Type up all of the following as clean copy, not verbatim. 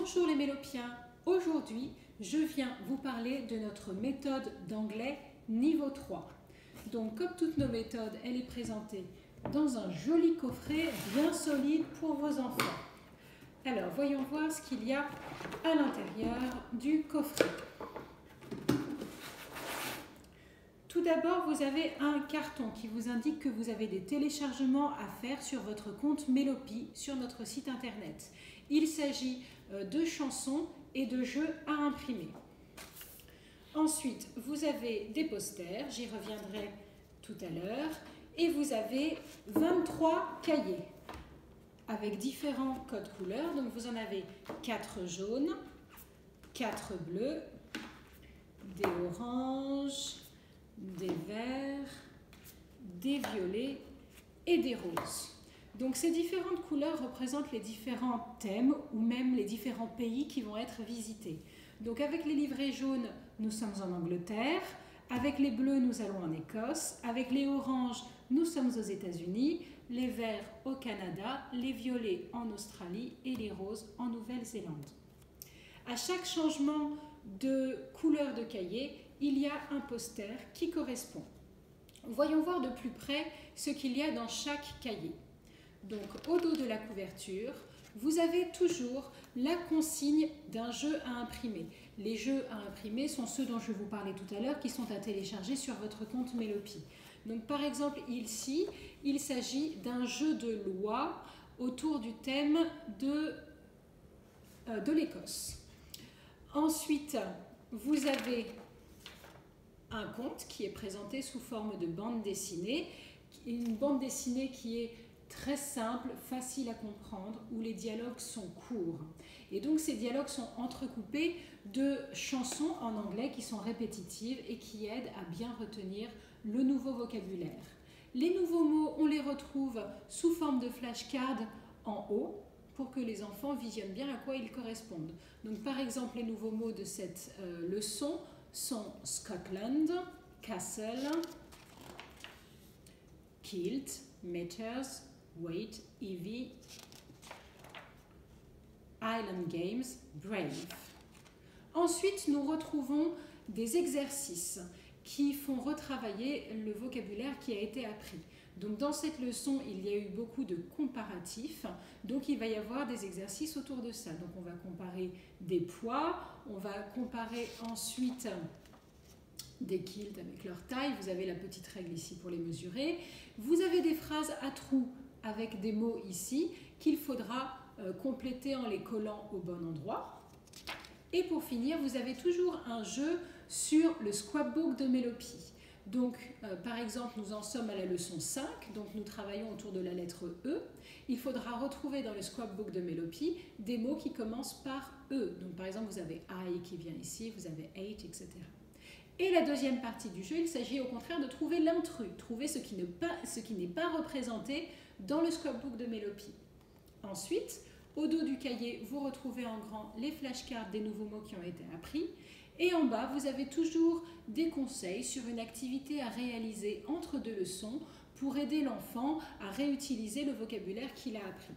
Bonjour les Mélopiens, aujourd'hui je viens vous parler de notre méthode d'anglais niveau 3. Donc comme toutes nos méthodes, elle est présentée dans un joli coffret bien solide pour vos enfants. Alors voyons voir ce qu'il y a à l'intérieur du coffret. Tout d'abord, vous avez un carton qui vous indique que vous avez des téléchargements à faire sur votre compte Mélopi sur notre site internet. Il s'agit de chansons et de jeux à imprimer. Ensuite, vous avez des posters, j'y reviendrai tout à l'heure, et vous avez 23 cahiers avec différents codes couleurs. Donc vous en avez 4 jaunes, 4 bleus, des oranges, des verts, des violets et des roses. Donc ces différentes couleurs représentent les différents thèmes ou même les différents pays qui vont être visités. Donc avec les livrets jaunes, nous sommes en Angleterre, avec les bleus, nous allons en Écosse, avec les oranges, nous sommes aux États-Unis, les verts au Canada, les violets en Australie et les roses en Nouvelle-Zélande. À chaque changement de couleur de cahier, il y a un poster qui correspond. Voyons voir de plus près ce qu'il y a dans chaque cahier. Donc, au dos de la couverture, vous avez toujours la consigne d'un jeu à imprimer. Les jeux à imprimer sont ceux dont je vous parlais tout à l'heure, qui sont à télécharger sur votre compte Mélopi. Donc, par exemple, ici, il s'agit d'un jeu de loi autour du thème de l'Écosse. Ensuite, vous avez un conte qui est présenté sous forme de bande dessinée, une bande dessinée qui est très simple, facile à comprendre, où les dialogues sont courts. Et donc ces dialogues sont entrecoupés de chansons en anglais qui sont répétitives et qui aident à bien retenir le nouveau vocabulaire. Les nouveaux mots, on les retrouve sous forme de flashcards en haut pour que les enfants visionnent bien à quoi ils correspondent. Donc par exemple, les nouveaux mots de cette leçon sont Scotland, Castle, Kilt, Meters, Wait, Evie, Island Games, Brave. Ensuite, nous retrouvons des exercices qui font retravailler le vocabulaire qui a été appris. Donc dans cette leçon, il y a eu beaucoup de comparatifs, donc il va y avoir des exercices autour de ça. Donc on va comparer des poids, on va comparer ensuite des kilts avec leur taille, vous avez la petite règle ici pour les mesurer. Vous avez des phrases à trous avec des mots ici qu'il faudra compléter en les collant au bon endroit. Et pour finir, vous avez toujours un jeu sur le scrapbook de Mélopi. Donc, par exemple, nous en sommes à la leçon 5, donc nous travaillons autour de la lettre E. Il faudra retrouver dans le scrapbook de Mélopi des mots qui commencent par E. Donc, par exemple, vous avez I qui vient ici, vous avez eight, etc. Et la deuxième partie du jeu, il s'agit au contraire de trouver l'intrus, trouver ce qui n'est pas représenté dans le scrapbook de Mélopi. Ensuite, au dos du cahier, vous retrouvez en grand les flashcards des nouveaux mots qui ont été appris. Et en bas, vous avez toujours des conseils sur une activité à réaliser entre deux leçons pour aider l'enfant à réutiliser le vocabulaire qu'il a appris.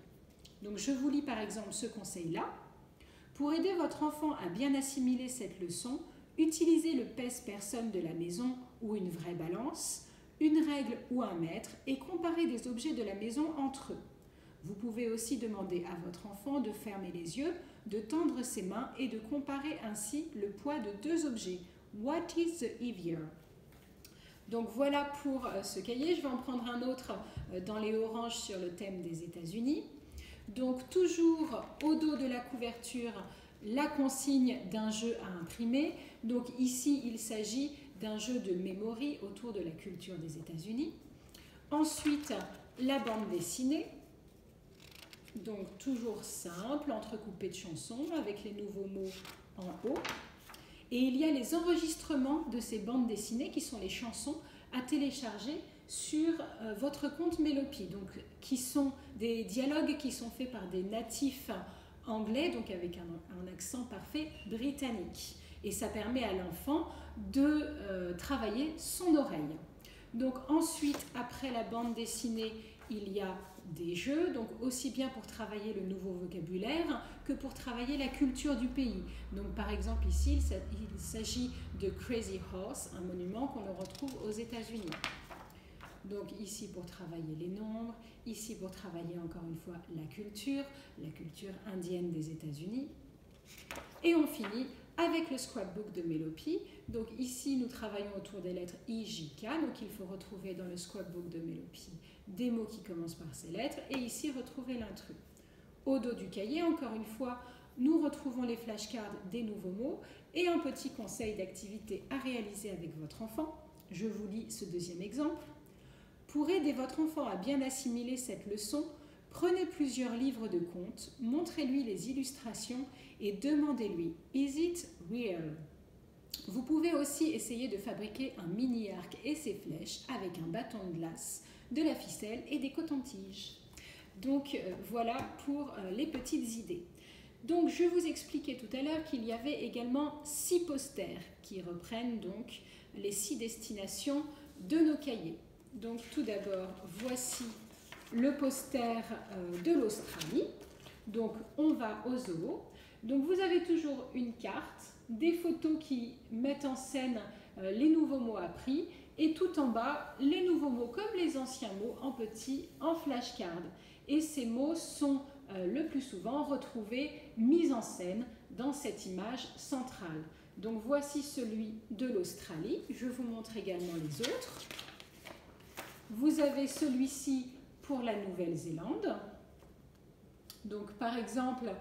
Donc, je vous lis par exemple ce conseil-là. Pour aider votre enfant à bien assimiler cette leçon, utilisez le pèse-personne de la maison ou une vraie balance, une règle ou un mètre et comparez des objets de la maison entre eux. Vous pouvez aussi demander à votre enfant de fermer les yeux, de tendre ses mains et de comparer ainsi le poids de deux objets. What is the heavier? Donc voilà pour ce cahier. Je vais en prendre un autre dans les oranges sur le thème des États-Unis. Donc toujours au dos de la couverture, la consigne d'un jeu à imprimer. Donc ici, il s'agit d'un jeu de memory autour de la culture des États-Unis. Ensuite, la bande dessinée. Donc toujours simple, entrecoupé de chansons avec les nouveaux mots en haut. Et il y a les enregistrements de ces bandes dessinées qui sont les chansons à télécharger sur votre compte Mélopi. Donc qui sont des dialogues qui sont faits par des natifs anglais, donc avec un accent parfait britannique. Et ça permet à l'enfant de travailler son oreille. Donc ensuite, après après la bande dessinée, il y a des jeux, donc aussi bien pour travailler le nouveau vocabulaire que pour travailler la culture du pays. Donc par exemple ici, il s'agit de Crazy Horse, un monument qu'on retrouve aux États-Unis. Donc ici pour travailler les nombres, ici pour travailler encore une fois la culture indienne des États-Unis. Et on finit avec le scrapbook de Mélopie. Donc ici nous travaillons autour des lettres I, J, K, donc il faut retrouver dans le scrapbook de Mélopie des mots qui commencent par ces lettres, et ici retrouver l'intrus. Au dos du cahier, encore une fois, nous retrouvons les flashcards des nouveaux mots et un petit conseil d'activité à réaliser avec votre enfant. Je vous lis ce deuxième exemple. Pour aider votre enfant à bien assimiler cette leçon, prenez plusieurs livres de contes, montrez-lui les illustrations et demandez-lui « Is it real ?» Vous pouvez aussi essayer de fabriquer un mini-arc et ses flèches avec un bâton de glace, de la ficelle et des cotons-tiges. Donc voilà pour les petites idées. Donc je vous expliquais tout à l'heure qu'il y avait également 6 posters qui reprennent donc les 6 destinations de nos cahiers. Donc tout d'abord, voici le poster de l'Australie. Donc on va au zoo. Donc vous avez toujours une carte, des photos qui mettent en scène les nouveaux mots appris et tout en bas, les nouveaux mots comme les anciens mots en petit, en flashcard. Et ces mots sont le plus souvent retrouvés, mis en scène dans cette image centrale. Donc voici celui de l'Australie. Je vous montre également les autres. Vous avez celui-ci pour la Nouvelle-Zélande. Donc par exemple,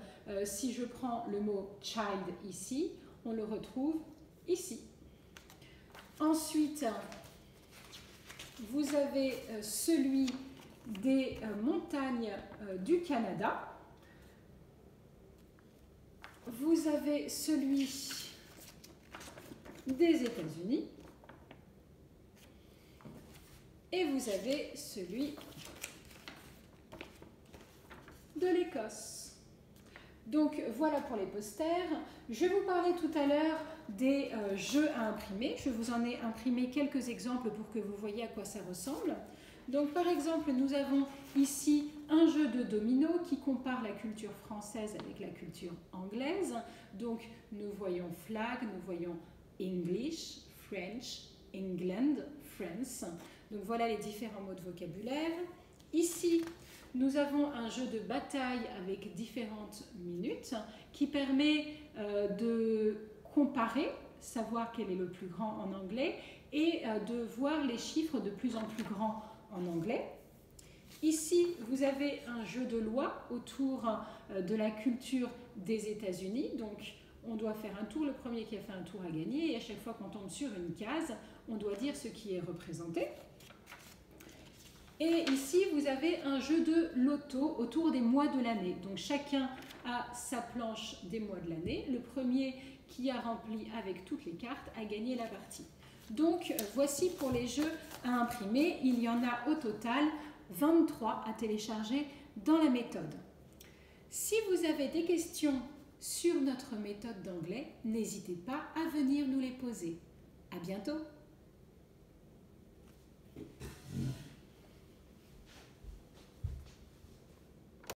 si je prends le mot child ici, on le retrouve ici. Ensuite, vous avez celui des montagnes du Canada. Vous avez celui des États-Unis. Et vous avez celui de l'Écosse. Donc voilà pour les posters. Je vous parlais tout à l'heure des jeux à imprimer. Je vous en ai imprimé quelques exemples pour que vous voyez à quoi ça ressemble. Donc par exemple, nous avons ici un jeu de domino qui compare la culture française avec la culture anglaise. Donc nous voyons flag, nous voyons English, French, England, France. Donc voilà les différents mots de vocabulaire. Ici, nous avons un jeu de bataille avec différentes minutes qui permet de comparer, savoir quel est le plus grand en anglais et de voir les chiffres de plus en plus grands en anglais. Ici, vous avez un jeu de loi autour de la culture des États-Unis. Donc, on doit faire un tour. Le premier qui a fait un tour a gagné. Et à chaque fois qu'on tombe sur une case, on doit dire ce qui est représenté. Et ici, vous avez un jeu de loto autour des mois de l'année. Donc, chacun a sa planche des mois de l'année. Le premier qui a rempli avec toutes les cartes a gagné la partie. Donc, voici pour les jeux à imprimer. Il y en a au total 23 à télécharger dans la méthode. Si vous avez des questions sur notre méthode d'anglais, n'hésitez pas à venir nous les poser. À bientôt!